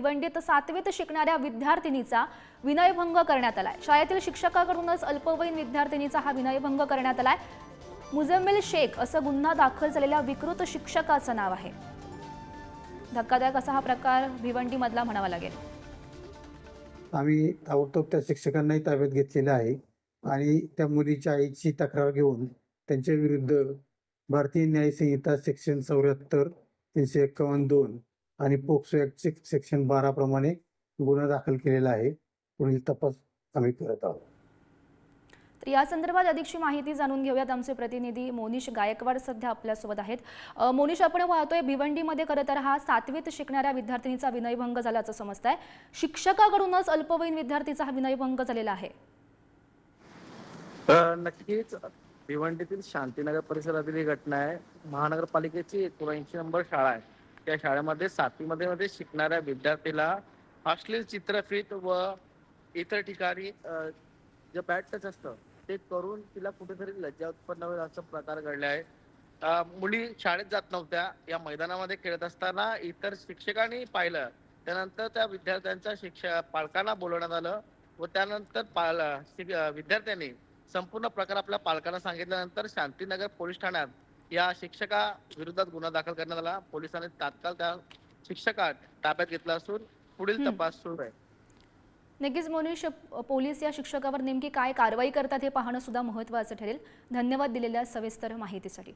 भिवंडीत 7वीत शिकणाऱ्या विद्यार्थिनीचा विनयभंग करण्यात आलाय। शाळेतील शिक्षकाकडूनच अल्पवयीन विद्यार्थिनीचा हा विनयभंग करण्यात आलाय। मुजम्मिल शेख असं गुन्हा दाखल झालेल्या विकृत शिक्षकाचं नाव आहे। धक्कादायक असा हा प्रकार भिवंडीमधला म्हणावा लागेल। आम्ही ताबडतोब त्या शिक्षकांनाही ताब्यात घेतलेलं आहे आणि त्या मुलीच्या आईची तक्रार घेऊन त्यांच्या विरुद्ध भारतीय न्याय संहिता सेक्शन 74, 351(2) आणि पोक्सो ॲक्ट सेक्शन 12 प्रमाणे गुन्हा दाखल केलेला आहे। पुढील तपास आम्ही करत आहोत। तर या संदर्भात अधिकची माहिती जाणून घेऊयात। आमचे प्रतिनिधी मोनिश गायकवाड सध्या आपल्यासोबत आहेत। मोनिश, आपण पाहतोय भिवंडीमध्ये खरं तर हा 7वीत शिकणाऱ्या विद्यार्थिनीचा विनयभंग झाल्याचं समजतंय। शिक्षकाकडूनच अल्पवयीन विद्यार्थीचा हा विनयभंग झालेला आहे। नक्कीच भिवंडीतील शांतीनगर परिसरातील ही घटना आहे। महानगरपालिकेची 79 नंबर शाळा आहे। त्या शाळेमध्ये 7वी मध्ये शिकणाऱ्या विद्यार्थीला अश्लील चित्रफित व इतर ठिकाणी जे बॅड टच असतं ते करून तिला कुठेतरी लज्जा उत्पन्न होईल असं प्रकार घडले आहे। मुली शाळेत जात नव्हत्या। या मैदानामध्ये खेळत असताना इतर शिक्षकांनी पाहिलं। त्यानंतर त्या विद्यार्थ्यांच्या पालकांना बोलवण्यात आलं व त्यानंतर विद्यार्थ्यांनी संपूर्ण प्रकार आपल्या पालकांना सांगितल्यानंतर शांतीनगर पोलीस ठाण्यात या शिक्षका विरोधात गुन्हा दाखल करण्यात आला। पोलिसांनी तात्काळ त्या शिक्षकास ताब्यात घेतला असून पुढील तपास सुरू आहे। नक्कीच मोनिश, पोलीस या शिक्षकावर नेमकी काय कारवाई करतात हे पाहणं सुद्धा महत्त्वाचं ठरेल। धन्यवाद दिलेल्या सविस्तर माहितीसाठी।